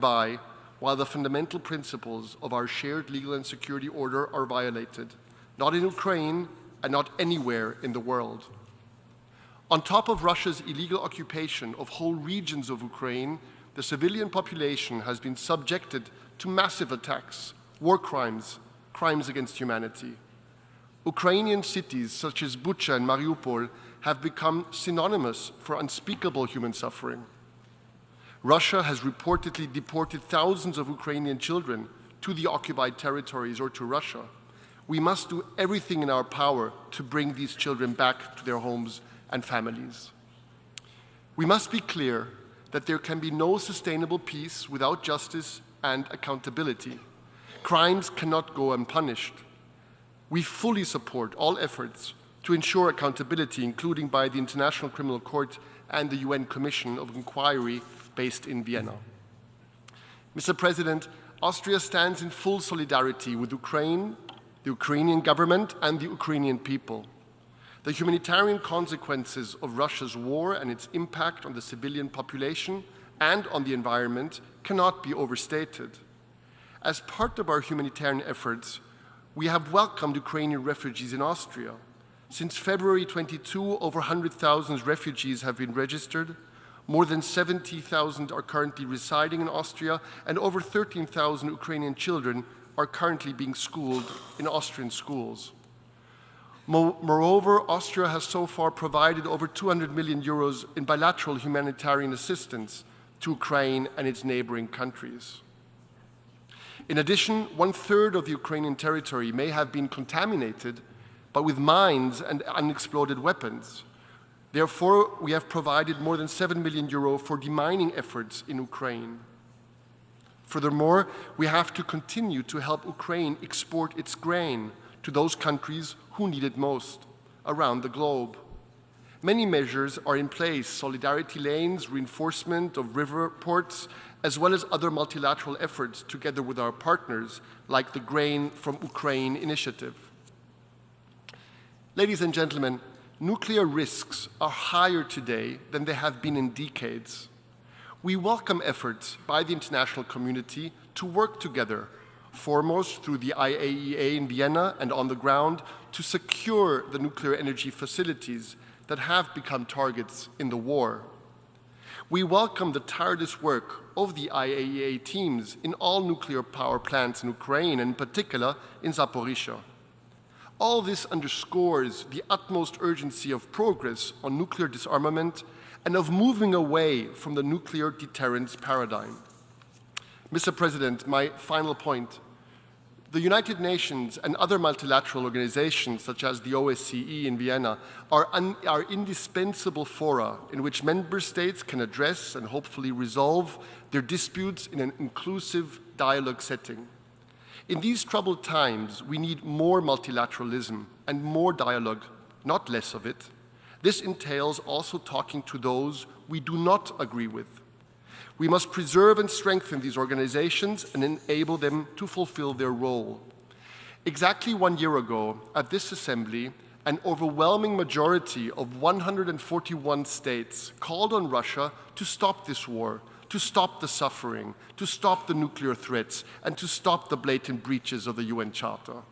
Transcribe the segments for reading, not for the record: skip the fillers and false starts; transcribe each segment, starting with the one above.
by while the fundamental principles of our shared legal and security order are violated, not in Ukraine and not anywhere in the world. On top of Russia's illegal occupation of whole regions of Ukraine, the civilian population has been subjected to massive attacks, war crimes, crimes against humanity. Ukrainian cities such as Bucha and Mariupol have become synonymous for unspeakable human suffering. Russia has reportedly deported thousands of Ukrainian children to the occupied territories or to Russia. We must do everything in our power to bring these children back to their homes and families. We must be clear that there can be no sustainable peace without justice and accountability. Crimes cannot go unpunished. We fully support all efforts to ensure accountability, including by the International Criminal Court and the UN Commission of Inquiry based in Vienna. Mr. President, Austria stands in full solidarity with Ukraine, the Ukrainian government, and the Ukrainian people. The humanitarian consequences of Russia's war and its impact on the civilian population and on the environment cannot be overstated. As part of our humanitarian efforts, we have welcomed Ukrainian refugees in Austria. Since February 22, over 100,000 refugees have been registered. More than 70,000 are currently residing in Austria, and over 13,000 Ukrainian children are currently being schooled in Austrian schools. Moreover, Austria has so far provided over 200 million euros in bilateral humanitarian assistance to Ukraine and its neighboring countries. In addition, 1/3 of the Ukrainian territory may have been contaminated, but with mines and unexploded weapons. Therefore, we have provided more than 7 million euro for demining efforts in Ukraine. Furthermore, we have to continue to help Ukraine export its grain to those countries who need it most around the globe. Many measures are in place: solidarity lanes, reinforcement of river ports, as well as other multilateral efforts together with our partners, like the Grain from Ukraine initiative. Ladies and gentlemen, nuclear risks are higher today than they have been in decades. We welcome efforts by the international community to work together, foremost through the IAEA in Vienna and on the ground, to secure the nuclear energy facilities that have become targets in the war. We welcome the tireless work of the IAEA teams in all nuclear power plants in Ukraine, and in particular in Zaporizhzhia. All this underscores the utmost urgency of progress on nuclear disarmament and of moving away from the nuclear deterrence paradigm. Mr. President, my final point. The United Nations and other multilateral organizations, such as the OSCE in Vienna, are indispensable fora in which member states can address and hopefully resolve their disputes in an inclusive dialogue setting. In these troubled times, we need more multilateralism and more dialogue, not less of it. This entails also talking to those we do not agree with. We must preserve and strengthen these organizations and enable them to fulfill their role. Exactly 1 year ago, at this assembly, an overwhelming majority of 141 states called on Russia to stop this war, to stop the suffering, to stop the nuclear threats, and to stop the blatant breaches of the UN Charter.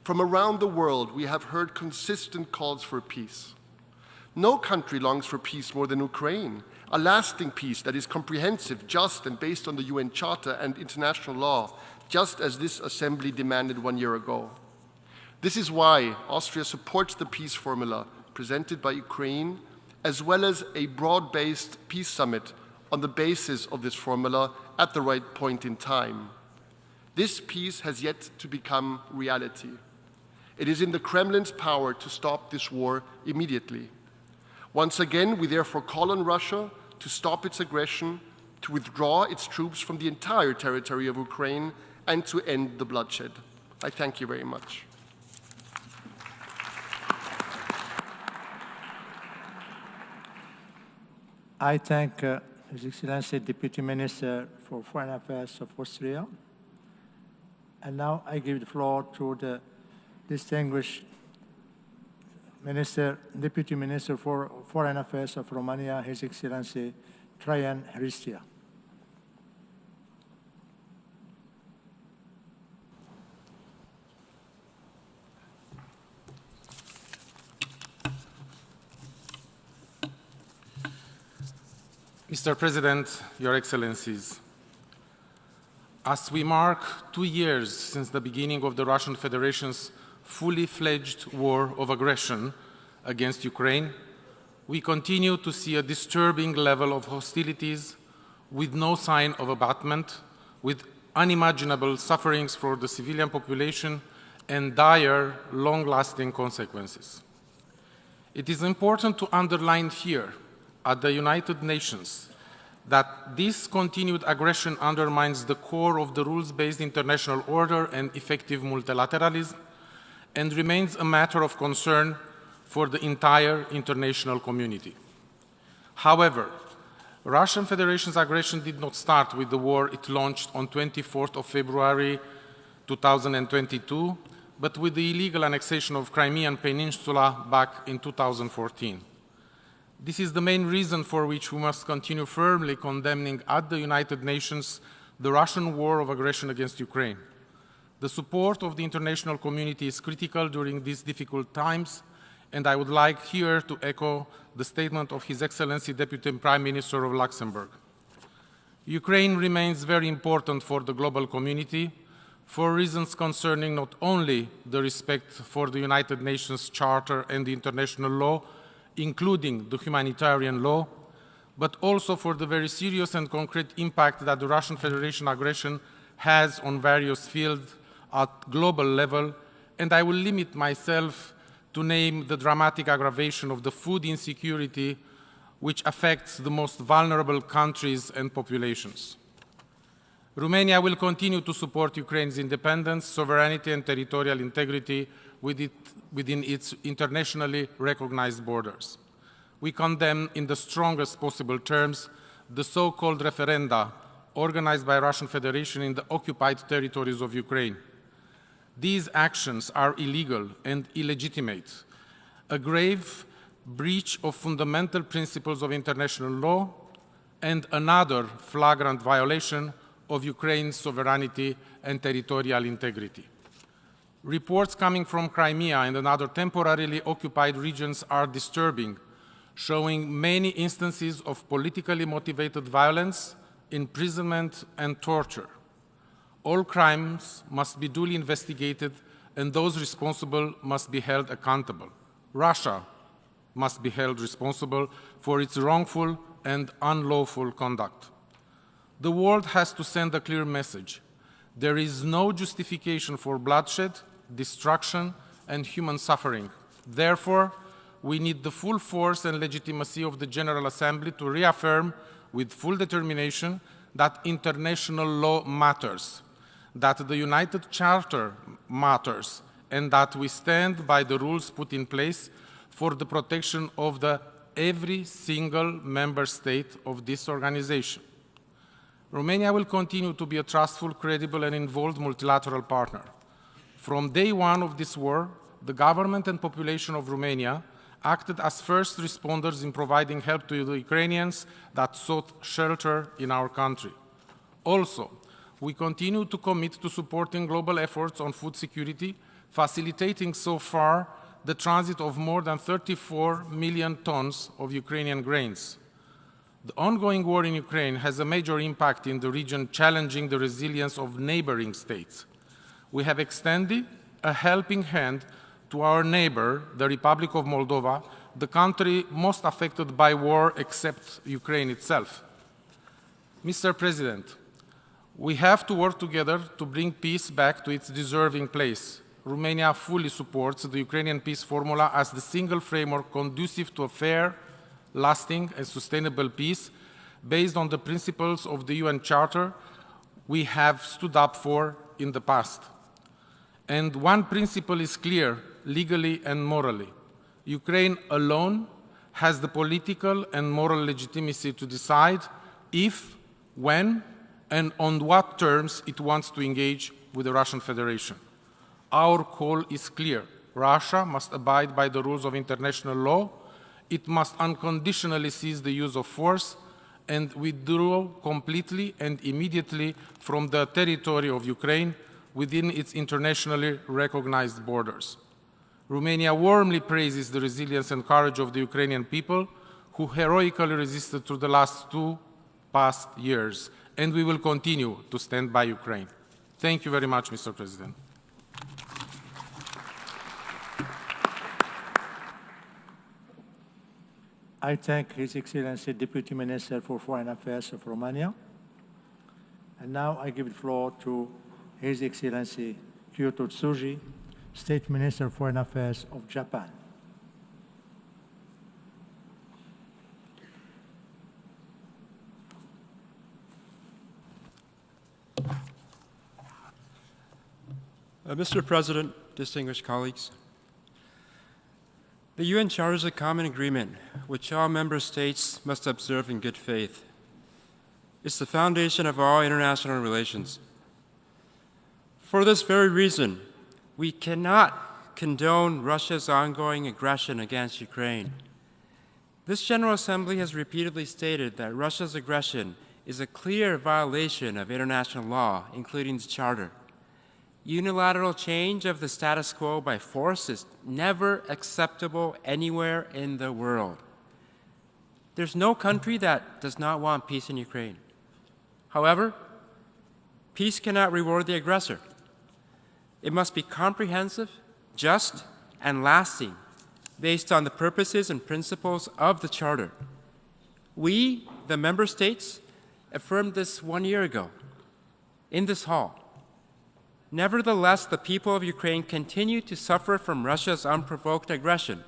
From around the world, we have heard consistent calls for peace. No country longs for peace more than Ukraine, a lasting peace that is comprehensive, just, and based on the UN Charter and international law, just as this assembly demanded 1 year ago. This is why Austria supports the peace formula presented by Ukraine, as well as a broad-based peace summit on the basis of this formula at the right point in time. This peace has yet to become reality. It is in the Kremlin's power to stop this war immediately. Once again, we therefore call on Russia to stop its aggression, to withdraw its troops from the entire territory of Ukraine, and to end the bloodshed. I thank you very much. I thank His Excellency Deputy Minister for Foreign Affairs of Austria. And now I give the floor to the distinguished Deputy Minister for Foreign Affairs of Romania, His Excellency Traian Hristia. Mr. President, Your Excellencies, as we mark 2 years since the beginning of the Russian Federation's fully fledged war of aggression against Ukraine, we continue to see a disturbing level of hostilities with no sign of abatement, with unimaginable sufferings for the civilian population and dire, long-lasting consequences. It is important to underline here at the United Nations that this continued aggression undermines the core of the rules-based international order and effective multilateralism and remains a matter of concern for the entire international community. However, Russian Federation's aggression did not start with the war it launched on 24th of February 2022, but with the illegal annexation of Crimean Peninsula back in 2014. This is the main reason for which we must continue firmly condemning at the United Nations the Russian war of aggression against Ukraine. The support of the international community is critical during these difficult times, and I would like here to echo the statement of His Excellency Deputy Prime Minister of Luxembourg. Ukraine remains very important for the global community for reasons concerning not only the respect for the United Nations Charter and the international law, including the humanitarian law, but also for the very serious and concrete impact that the Russian Federation aggression has on various fields at global level, and I will limit myself to name the dramatic aggravation of the food insecurity which affects the most vulnerable countries and populations. Romania will continue to support Ukraine's independence, sovereignty and territorial integrity within its internationally recognized borders. We condemn in the strongest possible terms the so-called referenda organized by Russian Federation in the occupied territories of Ukraine. These actions are illegal and illegitimate, a grave breach of fundamental principles of international law, and another flagrant violation of Ukraine's sovereignty and territorial integrity. Reports coming from Crimea and other temporarily occupied regions are disturbing, showing many instances of politically motivated violence, imprisonment, and torture. All crimes must be duly investigated, and those responsible must be held accountable. Russia must be held responsible for its wrongful and unlawful conduct. The world has to send a clear message. There is no justification for bloodshed, destruction, and human suffering. Therefore, we need the full force and legitimacy of the General Assembly to reaffirm with full determination that international law matters, that the United Charter matters, and that we stand by the rules put in place for the protection of every single member state of this organization. Romania will continue to be a trustful, credible, and involved multilateral partner. From day one of this war, the government and population of Romania acted as first responders in providing help to the Ukrainians that sought shelter in our country. Also, we continue to commit to supporting global efforts on food security, facilitating so far the transit of more than 34 million tons of Ukrainian grains. The ongoing war in Ukraine has a major impact in the region, challenging the resilience of neighboring states. We have extended a helping hand to our neighbor, the Republic of Moldova, the country most affected by war except Ukraine itself. Mr. President, we have to work together to bring peace back to its deserving place. Romania fully supports the Ukrainian peace formula as the single framework conducive to a fair, lasting and sustainable peace based on the principles of the UN Charter we have stood up for in the past. And one principle is clear, legally and morally. Ukraine alone has the political and moral legitimacy to decide if, when, and on what terms it wants to engage with the Russian Federation. Our call is clear. Russia must abide by the rules of international law. It must unconditionally cease the use of force and withdraw completely and immediately from the territory of Ukraine within its internationally recognized borders. Romania warmly praises the resilience and courage of the Ukrainian people who heroically resisted through the last 2 past years, and we will continue to stand by Ukraine. Thank you very much, Mr. President. I thank His Excellency Deputy Minister for Foreign Affairs of Romania. And now I give the floor to His Excellency Kyoto Tsuji, State Minister of Foreign Affairs of Japan. Mr. President, distinguished colleagues, the UN Charter is a common agreement which all member states must observe in good faith. It's the foundation of all international relations. For this very reason, we cannot condone Russia's ongoing aggression against Ukraine. This General Assembly has repeatedly stated that Russia's aggression is a clear violation of international law, including the Charter. Unilateral change of the status quo by force is never acceptable anywhere in the world. There's no country that does not want peace in Ukraine. However, peace cannot reward the aggressor. It must be comprehensive, just, and lasting, based on the purposes and principles of the Charter. We, the member states, affirmed this 1 year ago in this hall. Nevertheless, the people of Ukraine continue to suffer from Russia's unprovoked aggression.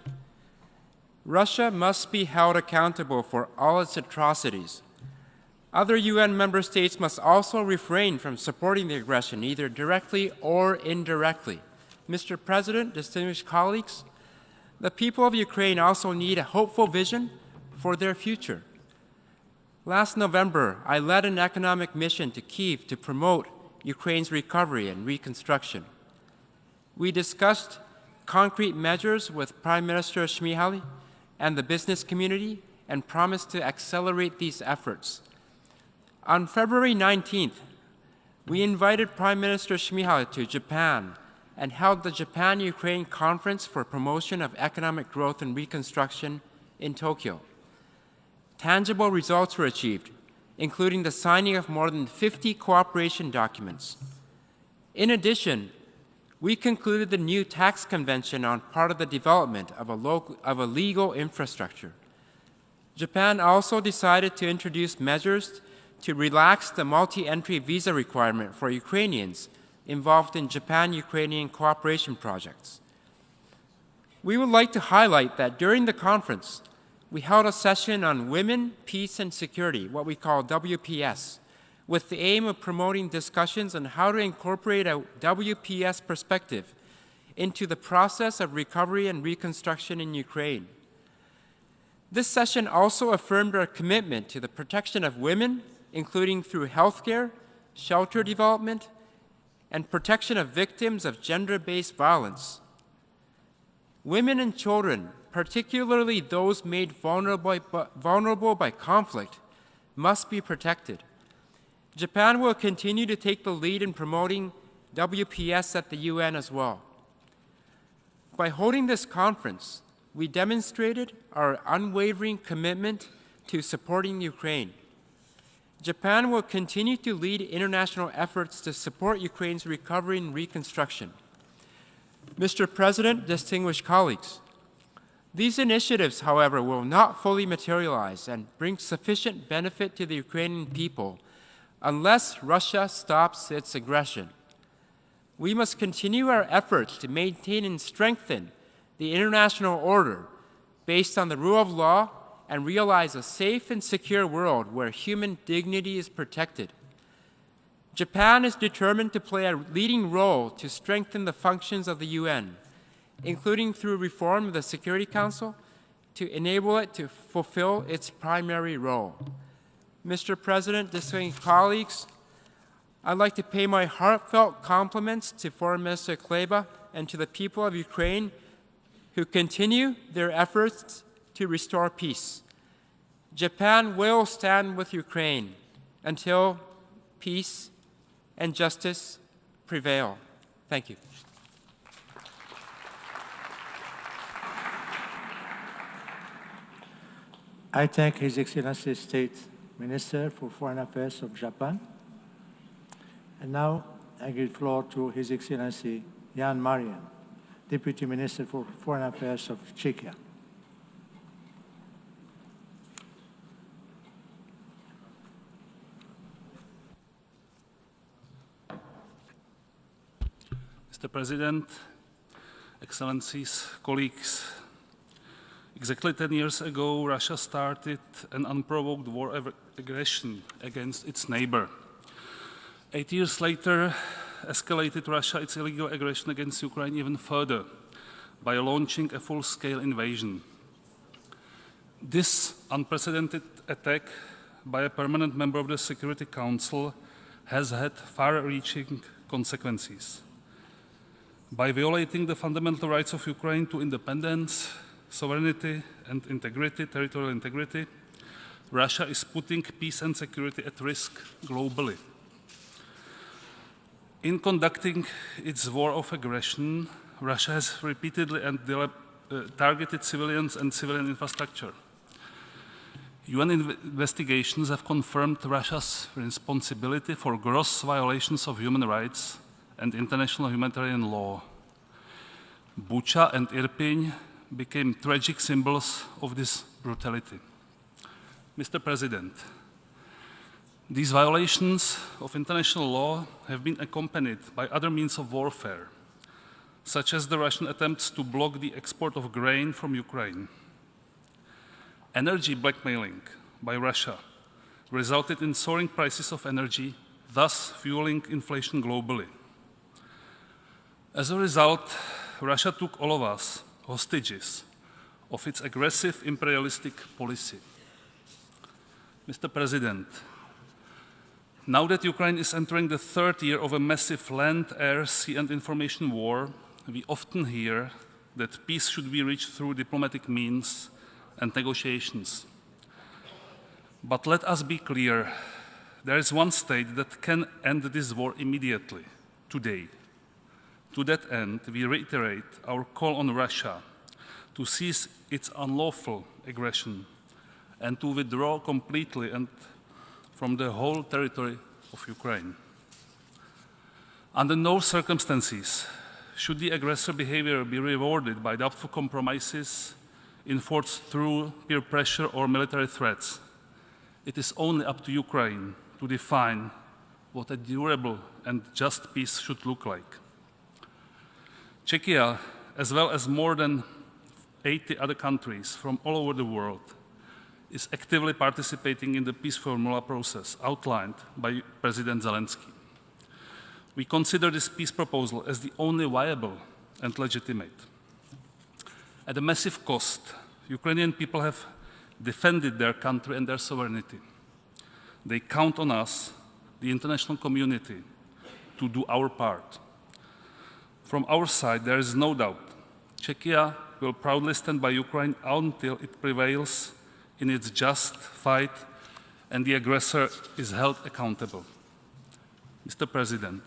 Russia must be held accountable for all its atrocities. Other UN member states must also refrain from supporting the aggression, either directly or indirectly. Mr. President, distinguished colleagues, the people of Ukraine also need a hopeful vision for their future. Last November, I led an economic mission to Kyiv to promote Ukraine's recovery and reconstruction. We discussed concrete measures with Prime Minister Shmyhal and the business community and promised to accelerate these efforts. On February 19th, we invited Prime Minister Shmyhal to Japan and held the Japan-Ukraine Conference for Promotion of Economic Growth and Reconstruction in Tokyo. Tangible results were achieved, including the signing of more than 50 cooperation documents. In addition, we concluded the new tax convention on part of the development of a legal infrastructure. Japan also decided to introduce measures to relax the multi-entry visa requirement for Ukrainians involved in Japan-Ukrainian cooperation projects. We would like to highlight that during the conference, we held a session on women, peace, and security, what we call WPS, with the aim of promoting discussions on how to incorporate a WPS perspective into the process of recovery and reconstruction in Ukraine. This session also affirmed our commitment to the protection of women, including through healthcare, shelter development, and protection of victims of gender-based violence. Women and children, particularly those made vulnerable by conflict, must be protected. Japan will continue to take the lead in promoting WPS at the UN as well. By holding this conference, we demonstrated our unwavering commitment to supporting Ukraine. Japan will continue to lead international efforts to support Ukraine's recovery and reconstruction. Mr. President, distinguished colleagues, these initiatives, however, will not fully materialize and bring sufficient benefit to the Ukrainian people unless Russia stops its aggression. We must continue our efforts to maintain and strengthen the international order based on the rule of law and realize a safe and secure world where human dignity is protected. Japan is determined to play a leading role to strengthen the functions of the UN, including through reform of the Security Council, to enable it to fulfill its primary role. Mr. President, distinguished colleagues, I'd like to pay my heartfelt compliments to Foreign Minister Kleba and to the people of Ukraine who continue their efforts to restore peace. Japan will stand with Ukraine until peace and justice prevail. Thank you. I thank His Excellency State Minister for Foreign Affairs of Japan. And now I give the floor to His Excellency Jan Marian, Deputy Minister for Foreign Affairs of Czechia. Mr. President, Excellencies, colleagues, exactly 10 years ago, Russia started an unprovoked war of aggression against its neighbor. 8 years later, escalated Russia its illegal aggression against Ukraine even further by launching a full-scale invasion. This unprecedented attack by a permanent member of the Security Council has had far-reaching consequences. By violating the fundamental rights of Ukraine to independence, sovereignty and integrity, territorial integrity, Russia is putting peace and security at risk globally. In conducting its war of aggression, Russia has repeatedly targeted civilians and civilian infrastructure. UN investigations have confirmed Russia's responsibility for gross violations of human rights and international humanitarian law. Bucha and Irpin became tragic symbols of this brutality. Mr. President, these violations of international law have been accompanied by other means of warfare, such as the Russian attempts to block the export of grain from Ukraine. Energy blackmailing by Russia resulted in soaring prices of energy, thus fueling inflation globally. As a result, Russia took all of us hostages of its aggressive imperialistic policy. Mr. President, now that Ukraine is entering the third year of a massive land, air, sea and information war, we often hear that peace should be reached through diplomatic means and negotiations. But let us be clear, there is one state that can end this war immediately, today. To that end, we reiterate our call on Russia to cease its unlawful aggression and to withdraw completely and from the whole territory of Ukraine. Under no circumstances should the aggressor behavior be rewarded by doubtful compromises enforced through peer pressure or military threats. It is only up to Ukraine to define what a durable and just peace should look like. Czechia, as well as more than 80 other countries from all over the world, is actively participating in the peace formula process outlined by President Zelensky. We consider this peace proposal as the only viable and legitimate. At a massive cost, Ukrainian people have defended their country and their sovereignty. They count on us, the international community, to do our part. From our side, there is no doubt, Czechia will proudly stand by Ukraine until it prevails in its just fight and the aggressor is held accountable. Mr. President,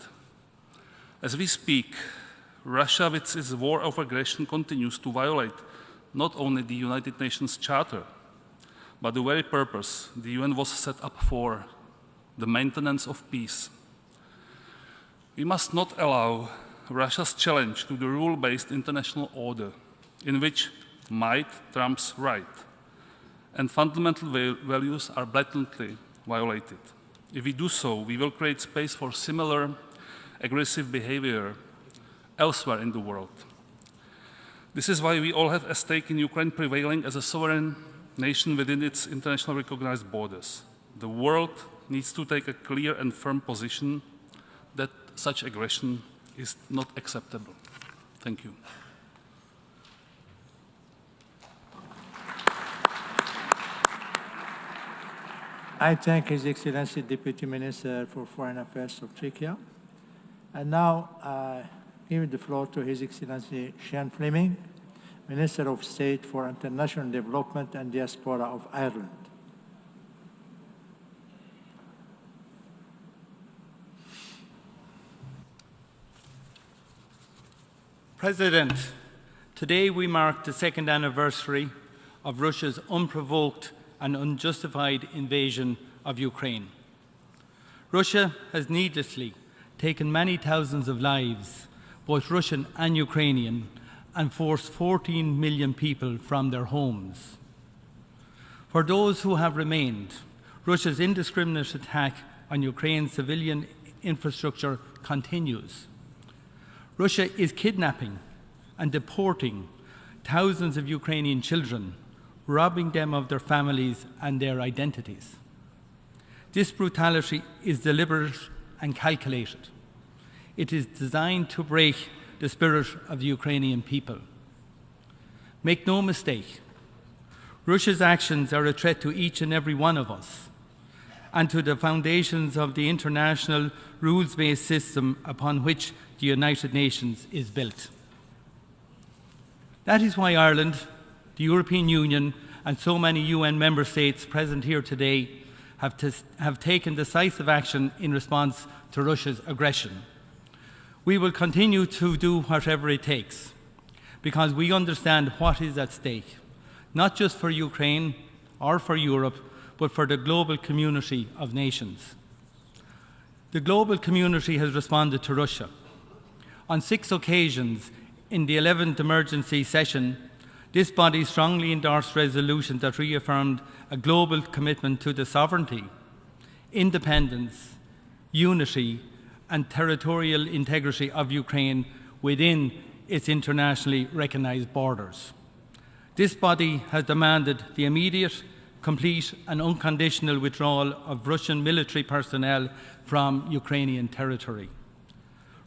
as we speak, Russia with its war of aggression continues to violate not only the United Nations Charter, but the very purpose the UN was set up for, the maintenance of peace. We must not allow Russia's challenge to the rule-based international order, in which might trumps right, and fundamental values are blatantly violated. If we do so, we will create space for similar aggressive behavior elsewhere in the world. This is why we all have a stake in Ukraine prevailing as a sovereign nation within its internationally recognized borders. The world needs to take a clear and firm position that such aggression is not acceptable. Thank you. I thank His Excellency Deputy Minister for Foreign Affairs of Czechia. And now I give the floor to His Excellency Sean Fleming, Minister of State for International Development and Diaspora of Ireland. President, today we mark the second anniversary of Russia's unprovoked and unjustified invasion of Ukraine. Russia has needlessly taken many thousands of lives, both Russian and Ukrainian, and forced 14 million people from their homes. For those who have remained, Russia's indiscriminate attack on Ukraine's civilian infrastructure continues. Russia is kidnapping and deporting thousands of Ukrainian children, robbing them of their families and their identities. This brutality is deliberate and calculated. It is designed to break the spirit of the Ukrainian people. Make no mistake, Russia's actions are a threat to each and every one of us and to the foundations of the international rules-based system upon which the United Nations is built. That is why Ireland, the European Union, and so many UN member states present here today have taken decisive action in response to Russia's aggression. We will continue to do whatever it takes because we understand what is at stake, not just for Ukraine or for Europe, but for the global community of nations. The global community has responded to Russia. On 6 occasions in the 11th emergency session, this body strongly endorsed resolutions that reaffirmed a global commitment to the sovereignty, independence, unity, and territorial integrity of Ukraine within its internationally recognised borders. This body has demanded the immediate, complete and unconditional withdrawal of Russian military personnel from Ukrainian territory.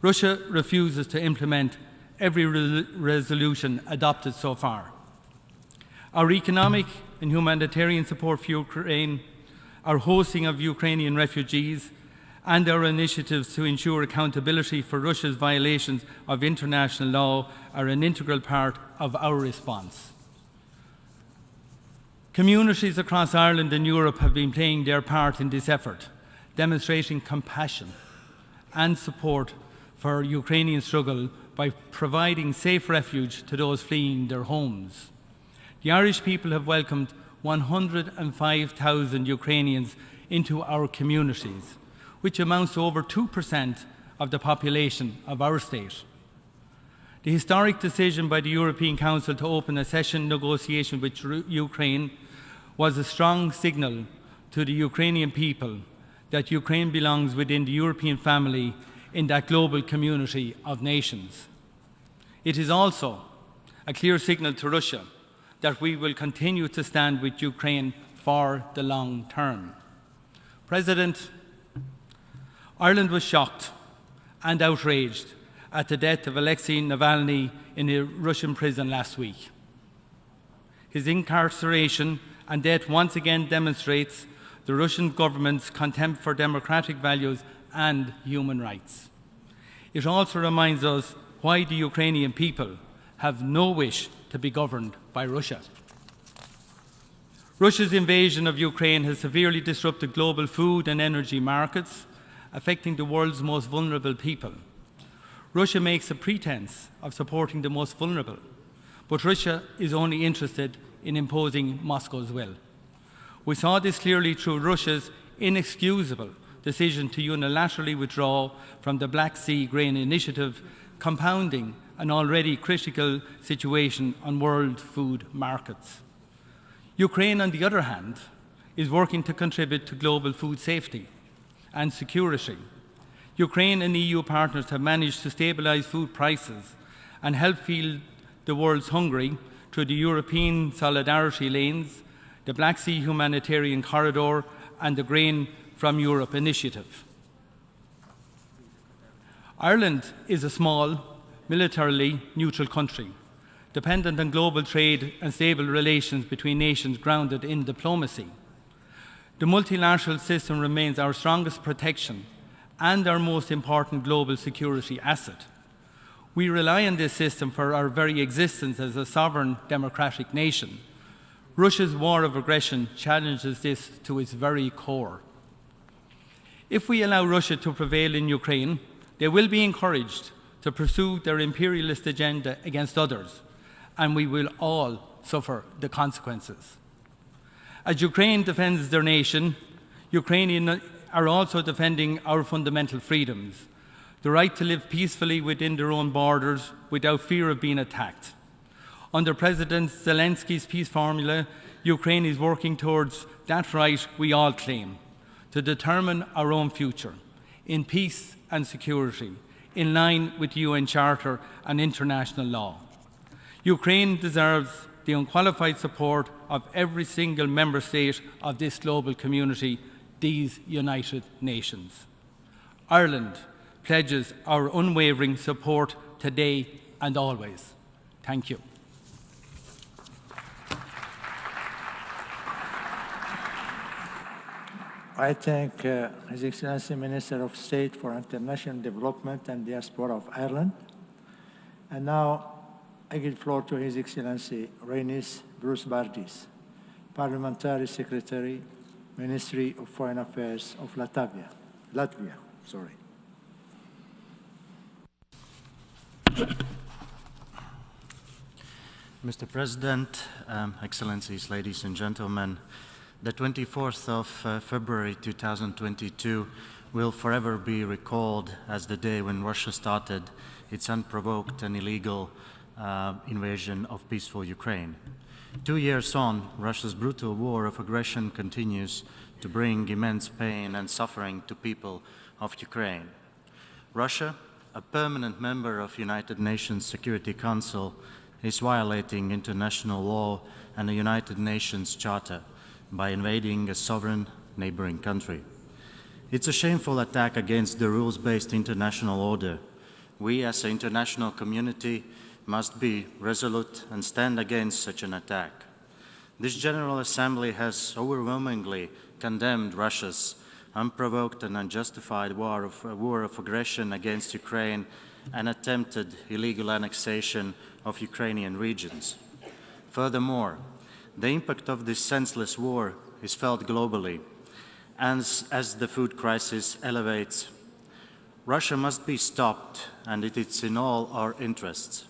Russia refuses to implement every resolution adopted so far. Our economic and humanitarian support for Ukraine, our hosting of Ukrainian refugees, and our initiatives to ensure accountability for Russia's violations of international law are an integral part of our response. Communities across Ireland and Europe have been playing their part in this effort, demonstrating compassion and support for Ukrainian struggle by providing safe refuge to those fleeing their homes. The Irish people have welcomed 105,000 Ukrainians into our communities, which amounts to over 2% of the population of our state. The historic decision by the European Council to open a session negotiation with Ukraine was a strong signal to the Ukrainian people that Ukraine belongs within the European family in that global community of nations. It is also a clear signal to Russia that we will continue to stand with Ukraine for the long term. President, Ireland was shocked and outraged at the death of Alexei Navalny in a Russian prison last week. His incarceration and death once again demonstrates the Russian government's contempt for democratic values and human rights. It also reminds us why the Ukrainian people have no wish to be governed by Russia. Russia's invasion of Ukraine has severely disrupted global food and energy markets, affecting the world's most vulnerable people. Russia makes a pretense of supporting the most vulnerable, but Russia is only interested in imposing Moscow's will. We saw this clearly through Russia's inexcusable decision to unilaterally withdraw from the Black Sea Grain Initiative, compounding an already critical situation on world food markets. Ukraine, on the other hand, is working to contribute to global food safety and security. Ukraine and EU partners have managed to stabilise food prices and help feed the world's hungry through the European Solidarity Lanes, the Black Sea Humanitarian Corridor and the Grain from Europe initiative. Ireland is a small, militarily neutral country, dependent on global trade and stable relations between nations grounded in diplomacy. The multilateral system remains our strongest protection and our most important global security asset. We rely on this system for our very existence as a sovereign democratic nation. Russia's war of aggression challenges this to its very core. If we allow Russia to prevail in Ukraine, they will be encouraged to pursue their imperialist agenda against others, and we will all suffer the consequences. As Ukraine defends their nation, Ukrainians are also defending our fundamental freedoms, the right to live peacefully within their own borders without fear of being attacked. Under President Zelensky's peace formula, Ukraine is working towards that right we all claim, to determine our own future in peace and security, in line with the UN Charter and international law. Ukraine deserves the unqualified support of every single member state of this global community, these United Nations. Ireland pledges our unwavering support today and always. Thank you. I thank His Excellency Minister of State for International Development and Diaspora of Ireland. And now I give the floor to His Excellency Reinis Brusbardis, Parliamentary Secretary, Ministry of Foreign Affairs of Latvia. Mr. President, Excellencies, ladies and gentlemen, the 24th of February 2022 will forever be recalled as the day when Russia started its unprovoked and illegal invasion of peaceful Ukraine. 2 years on, Russia's brutal war of aggression continues to bring immense pain and suffering to people of Ukraine. Russia, a permanent member of United Nations Security Council, is violating international law and the United Nations Charter by invading a sovereign neighboring country. It's a shameful attack against the rules-based international order. We as an international community must be resolute and stand against such an attack. This General Assembly has overwhelmingly condemned Russia's unprovoked and unjustified war of aggression against Ukraine and attempted illegal annexation of Ukrainian regions. Furthermore, the impact of this senseless war is felt globally, and as the food crisis elevates, Russia must be stopped, and it is in all our interests.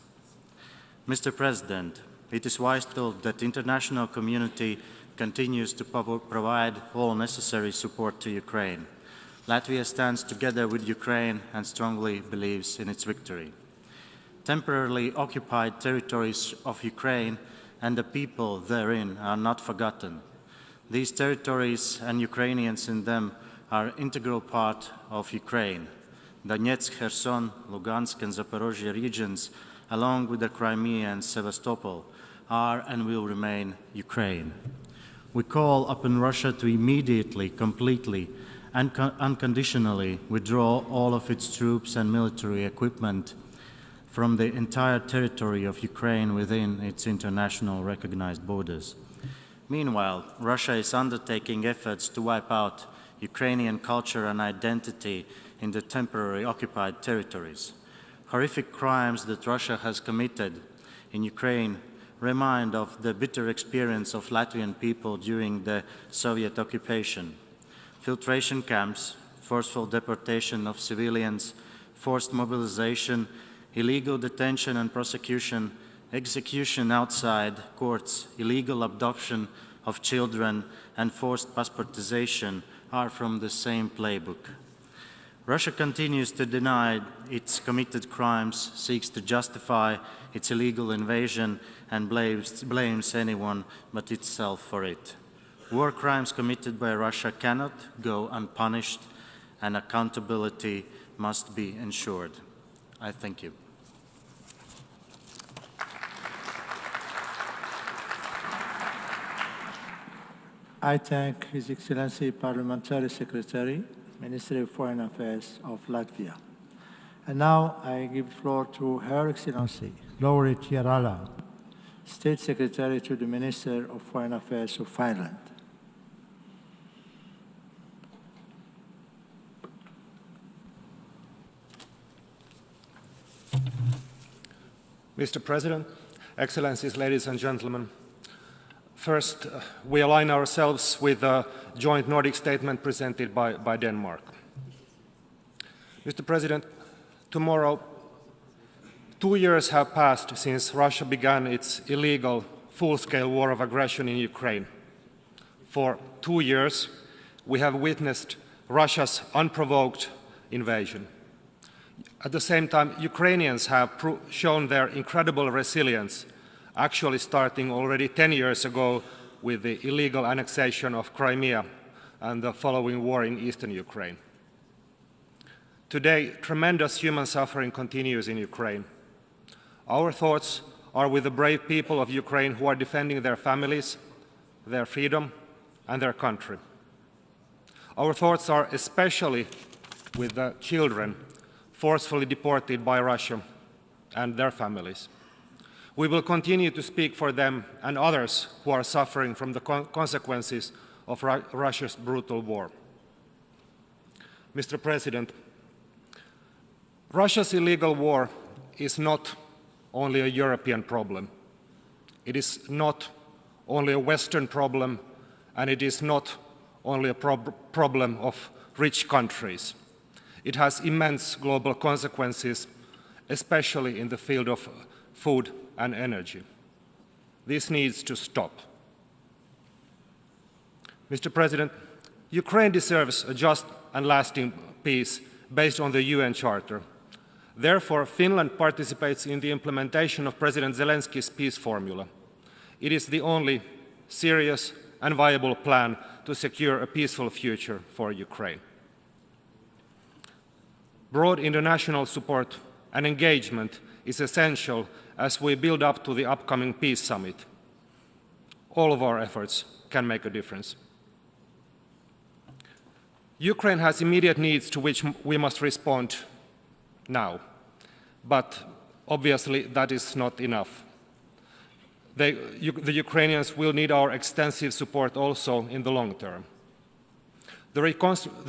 Mr. President, it is vital that the international community continues to provide all necessary support to Ukraine. Latvia stands together with Ukraine and strongly believes in its victory. Temporarily occupied territories of Ukraine and the people therein are not forgotten. These territories and Ukrainians in them are an integral part of Ukraine. Donetsk, Kherson, Lugansk and Zaporozhye regions, along with the Crimea and Sevastopol, are and will remain Ukraine. We call upon Russia to immediately, completely and unconditionally withdraw all of its troops and military equipment from the entire territory of Ukraine within its international recognized borders. Meanwhile, Russia is undertaking efforts to wipe out Ukrainian culture and identity in the temporarily occupied territories. Horrific crimes that Russia has committed in Ukraine remind of the bitter experience of Latvian people during the Soviet occupation. Filtration camps, forceful deportation of civilians, forced mobilization, illegal detention and prosecution, execution outside courts, illegal adoption of children, and forced passportization are from the same playbook. Russia continues to deny its committed crimes, seeks to justify its illegal invasion, and blames anyone but itself for it. War crimes committed by Russia cannot go unpunished, and accountability must be ensured. I thank you. I thank His Excellency Parliamentary Secretary, Ministry of Foreign Affairs of Latvia. And now I give the floor to Her Excellency Lauri Chiarala, State Secretary to the Minister of Foreign Affairs of Finland. Mr. President, Excellencies, ladies and gentlemen, first, we align ourselves with the joint Nordic statement presented by Denmark. Mr. President, tomorrow, 2 years have passed since Russia began its illegal, full-scale war of aggression in Ukraine. For 2 years, we have witnessed Russia's unprovoked invasion. At the same time, Ukrainians have shown their incredible resilience, actually starting already 10 years ago with the illegal annexation of Crimea and the following war in eastern Ukraine. Today, tremendous human suffering continues in Ukraine. Our thoughts are with the brave people of Ukraine who are defending their families, their freedom, and their country. Our thoughts are especially with the children forcefully deported by Russia and their families. We will continue to speak for them and others who are suffering from the consequences of Russia's brutal war. Mr. President, Russia's illegal war is not only a European problem. It is not only a Western problem, and it is not only a problem of rich countries. It has immense global consequences, especially in the field of food and energy. This needs to stop. Mr. President, Ukraine deserves a just and lasting peace based on the UN Charter. Therefore, Finland participates in the implementation of President Zelensky's peace formula. It is the only serious and viable plan to secure a peaceful future for Ukraine. Broad international support and engagement is essential as we build up to the upcoming peace summit. All of our efforts can make a difference. Ukraine has immediate needs to which we must respond now, but obviously that is not enough. The Ukrainians will need our extensive support also in the long term. The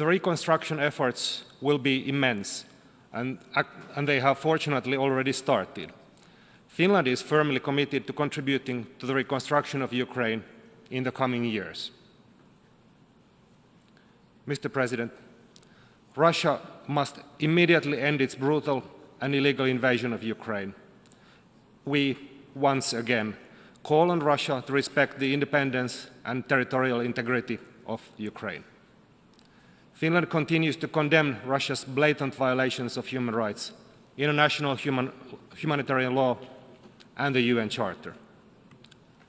reconstruction efforts will be immense, and they have fortunately already started. Finland is firmly committed to contributing to the reconstruction of Ukraine in the coming years. Mr. President, Russia must immediately end its brutal and illegal invasion of Ukraine. We, once again, call on Russia to respect the independence and territorial integrity of Ukraine. Finland continues to condemn Russia's blatant violations of human rights, international humanitarian law, and the UN Charter.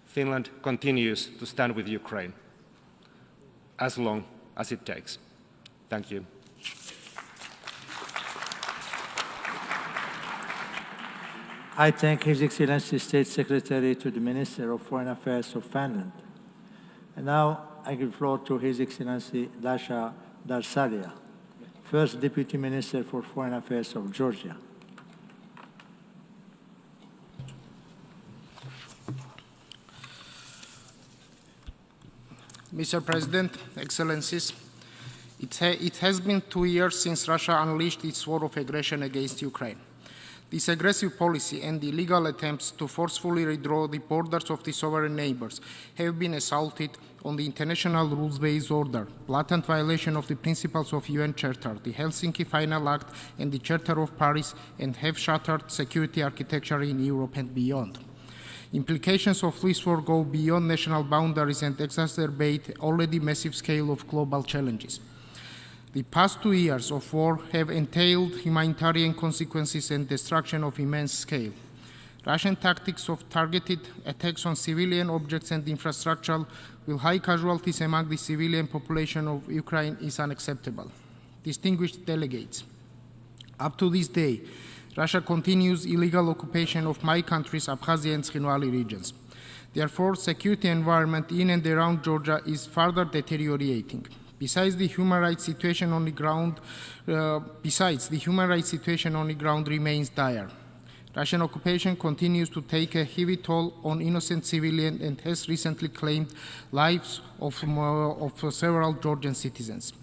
Finland continues to stand with Ukraine as long as it takes. Thank you. I thank His Excellency State Secretary to the Minister of Foreign Affairs of Finland. And now I give the floor to His Excellency Dasha Darsalia, First Deputy Minister for Foreign Affairs of Georgia. Mr. President, Excellencies, it has been 2 years since Russia unleashed its war of aggression against Ukraine. This aggressive policy and the illegal attempts to forcefully redraw the borders of the sovereign neighbors have been assaulted on the international rules-based order, blatant violation of the principles of UN Charter, the Helsinki Final Act and the Charter of Paris, and have shattered security architecture in Europe and beyond. Implications of this war go beyond national boundaries and exacerbate already massive scale of global challenges. The past 2 years of war have entailed humanitarian consequences and destruction of immense scale. Russian tactics of targeted attacks on civilian objects and infrastructure with high casualties among the civilian population of Ukraine is unacceptable. Distinguished delegates, up to this day, Russia continues illegal occupation of my country's Abkhazia and Tkhinvali regions. Therefore, security environment in and around Georgia is further deteriorating. Besides, the human rights situation on the ground remains dire. Russian occupation continues to take a heavy toll on innocent civilians and has recently claimed lives of several Georgian citizens.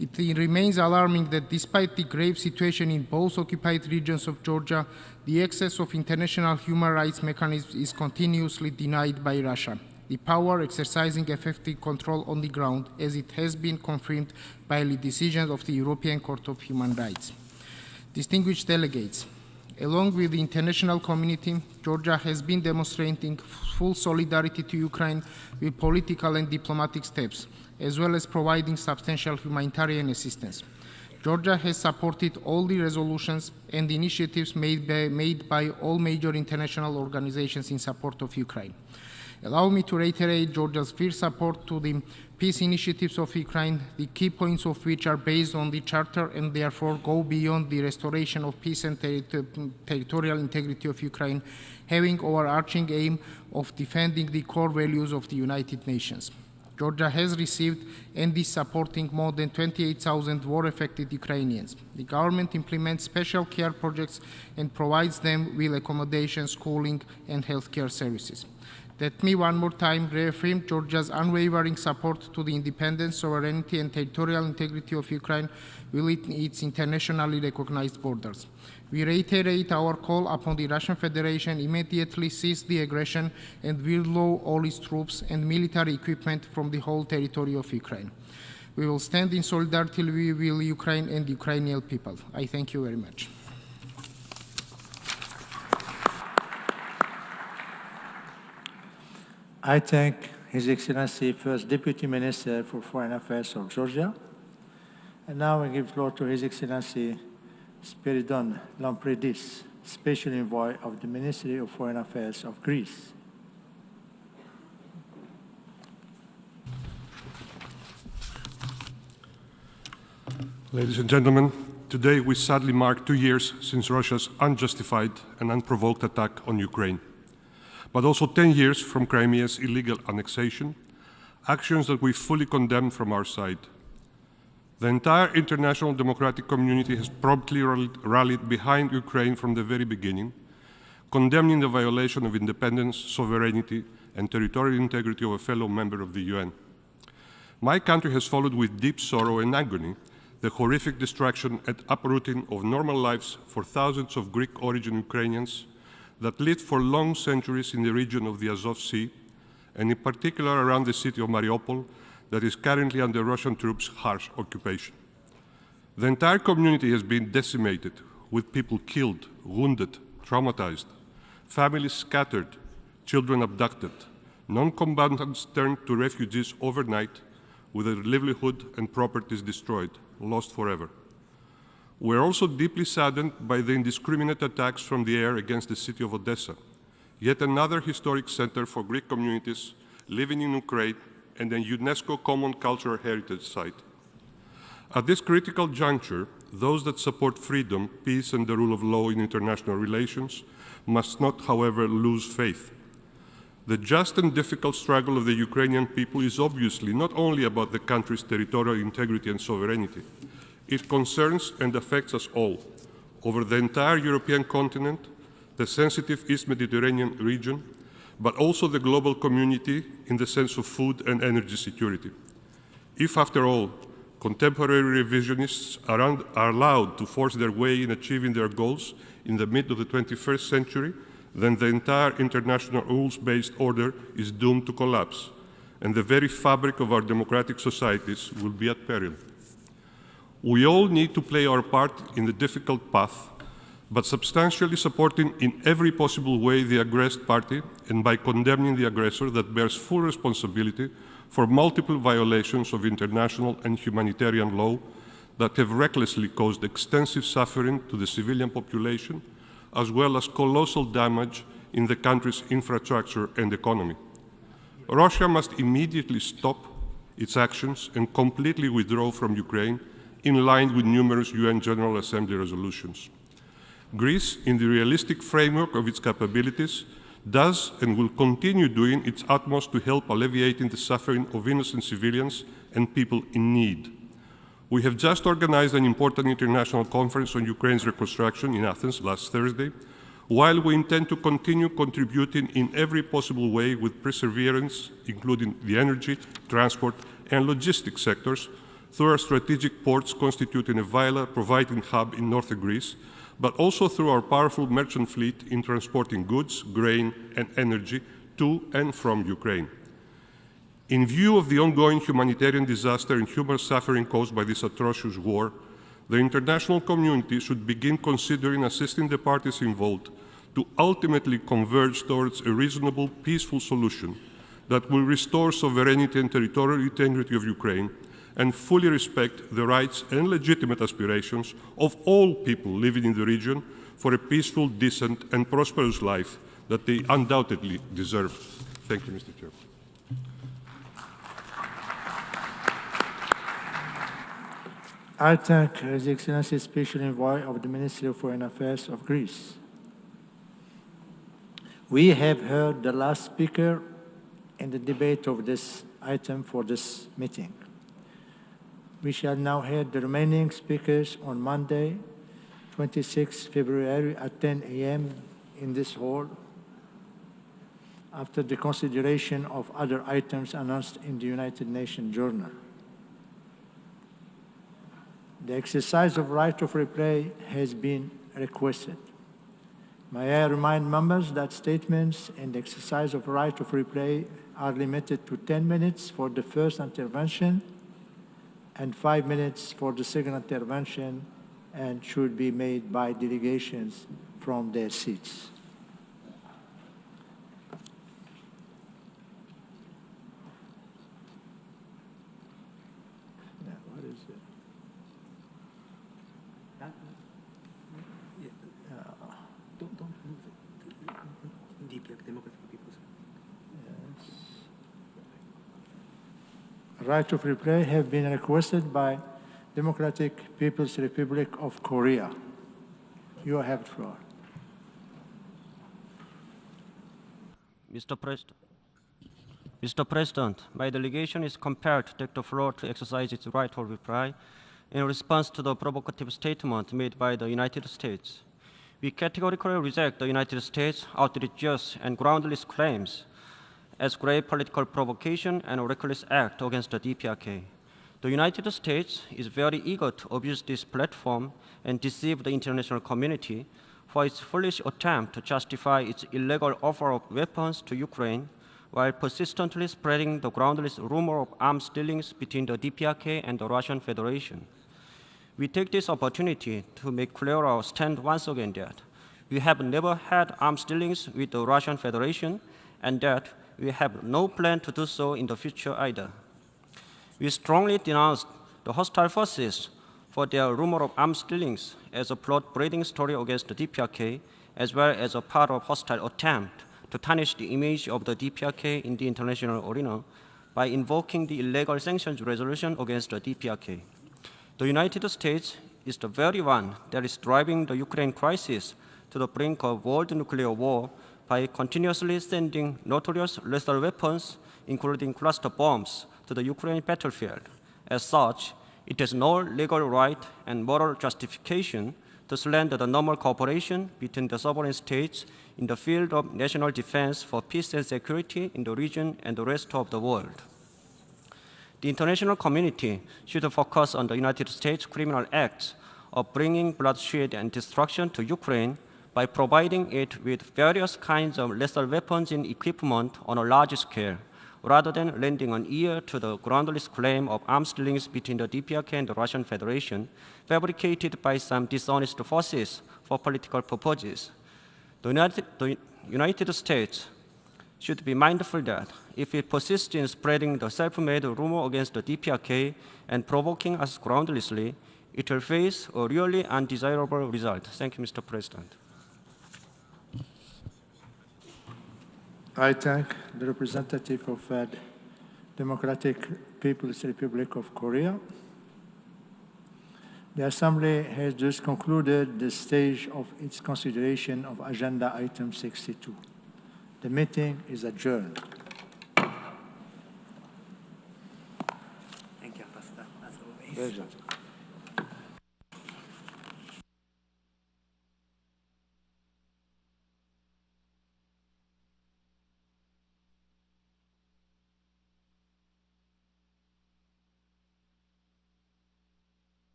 It remains alarming that despite the grave situation in both occupied regions of Georgia, the access of international human rights mechanisms is continuously denied by Russia, the power exercising effective control on the ground, as it has been confirmed by the decisions of the European Court of Human Rights. Distinguished delegates, Along with the international community, Georgia has been demonstrating full solidarity to Ukraine with political and diplomatic steps, as well as providing substantial humanitarian assistance. Georgia has supported all the resolutions and initiatives made by all major international organizations in support of Ukraine. Allow me to reiterate Georgia's firm support to the peace initiatives of Ukraine, the key points of which are based on the Charter and therefore go beyond the restoration of peace and territorial integrity of Ukraine, having overarching aim of defending the core values of the United Nations. Georgia has received and is supporting more than 28,000 war-affected Ukrainians. The government implements special care projects and provides them with accommodation, schooling, and healthcare services. Let me one more time reaffirm Georgia's unwavering support to the independence, sovereignty, and territorial integrity of Ukraine within its internationally recognized borders. We reiterate our call upon the Russian Federation immediately cease the aggression and withdraw all its troops and military equipment from the whole territory of Ukraine. We will stand in solidarity with Ukraine and the Ukrainian people. I thank you very much. I thank His Excellency First Deputy Minister for Foreign Affairs of Georgia. And now I give the floor to His Excellency Spiridon Lampridis, Special Envoy of the Ministry of Foreign Affairs of Greece. Ladies and gentlemen, today we sadly mark 2 years since Russia's unjustified and unprovoked attack on Ukraine, but also 10 years from Crimea's illegal annexation, actions that we fully condemn from our side. The entire international democratic community has promptly rallied behind Ukraine from the very beginning, condemning the violation of independence, sovereignty, and territorial integrity of a fellow member of the UN. My country has followed with deep sorrow and agony the horrific destruction and uprooting of normal lives for thousands of Greek-origin Ukrainians that lived for long centuries in the region of the Azov Sea, and in particular around the city of Mariupol, that is currently under Russian troops' harsh occupation. The entire community has been decimated, with people killed, wounded, traumatized, families scattered, children abducted, non-combatants turned to refugees overnight, with their livelihood and properties destroyed, lost forever. We are also deeply saddened by the indiscriminate attacks from the air against the city of Odessa, yet another historic center for Greek communities living in Ukraine and a UNESCO Common Cultural Heritage Site. At this critical juncture, those that support freedom, peace, and the rule of law in international relations must not, however, lose faith. The just and difficult struggle of the Ukrainian people is obviously not only about the country's territorial integrity and sovereignty. It concerns and affects us all, over the entire European continent, the sensitive East Mediterranean region, but also the global community in the sense of food and energy security. If, after all, contemporary revisionists are allowed to force their way in achieving their goals in the mid of the 21st century, then the entire international rules-based order is doomed to collapse, and the very fabric of our democratic societies will be at peril. We all need to play our part in the difficult path, but substantially supporting in every possible way the aggressed party and by condemning the aggressor that bears full responsibility for multiple violations of international and humanitarian law that have recklessly caused extensive suffering to the civilian population, as well as colossal damage in the country's infrastructure and economy. Russia must immediately stop its actions and completely withdraw from Ukraine in line with numerous UN General Assembly resolutions. Greece, in the realistic framework of its capabilities, does and will continue doing its utmost to help alleviating the suffering of innocent civilians and people in need. We have just organized an important international conference on Ukraine's reconstruction in Athens last Thursday, while we intend to continue contributing in every possible way with perseverance, including the energy, transport, and logistics sectors, through our strategic ports constituting a vital providing hub in northern Greece, but also through our powerful merchant fleet in transporting goods, grain, and energy to and from Ukraine. In view of the ongoing humanitarian disaster and human suffering caused by this atrocious war, The international community should begin considering assisting the parties involved to ultimately converge towards a reasonable, peaceful solution that will restore sovereignty and territorial integrity of Ukraine and fully respect the rights and legitimate aspirations of all people living in the region for a peaceful, decent, and prosperous life that they undoubtedly deserve. Thank you, Mr. Chair. I thank His Excellency Special Envoy of the Ministry of Foreign Affairs of Greece. We have heard the last speaker in the debate of this item for this meeting. We shall now hear the remaining speakers on Monday, 26 February at 10 a.m. in this hall, after the consideration of other items announced in the United Nations Journal. The exercise of right of reply has been requested. May I remind members that statements in the exercise of right of reply are limited to 10 minutes for the first intervention and 5 minutes for the second intervention, and should be made by delegations from their seats. Right of reply have been requested by Democratic People's Republic of Korea. You have the floor. Mr. President, my delegation is compelled to take the floor to exercise its right of reply in response to the provocative statement made by the United States. We categorically reject the United States' outrageous and groundless claims as grave political provocation and a reckless act against the DPRK. The United States is very eager to abuse this platform and deceive the international community for its foolish attempt to justify its illegal offer of weapons to Ukraine while persistently spreading the groundless rumor of arms dealings between the DPRK and the Russian Federation. We take this opportunity to make clear our stand once again that we have never had arms dealings with the Russian Federation and that we have no plan to do so in the future either. We strongly denounce the hostile forces for their rumor of arms dealings as a blood-breeding story against the DPRK, as well as a part of hostile attempt to tarnish the image of the DPRK in the international arena by invoking the illegal sanctions resolution against the DPRK. The United States is the very one that is driving the Ukraine crisis to the brink of world nuclear war by continuously sending notorious lethal weapons, including cluster bombs, to the Ukraine battlefield. As such, it has no legal right and moral justification to slander the normal cooperation between the sovereign states in the field of national defense for peace and security in the region and the rest of the world. The international community should focus on the United States criminal acts of bringing bloodshed and destruction to Ukraine by providing it with various kinds of lethal weapons and equipment on a large scale, rather than lending an ear to the groundless claim of arms dealings between the DPRK and the Russian Federation, fabricated by some dishonest forces for political purposes. The United States should be mindful that if it persists in spreading the self-made rumor against the DPRK and provoking us groundlessly, it will face a really undesirable result. Thank you, Mr. President. I thank the representative of Democratic People's Republic of Korea. The Assembly has just concluded the stage of its consideration of Agenda Item 62. The meeting is adjourned. Thank you, Pastor, as always. Pleasure.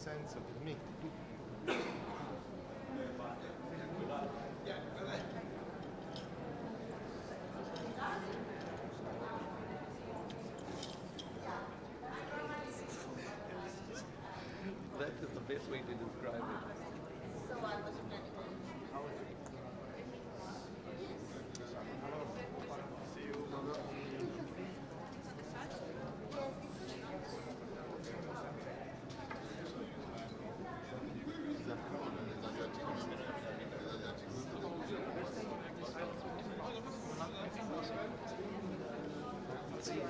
senso di me. That is the best way to describe it. So I was planning See you, mother. Sì,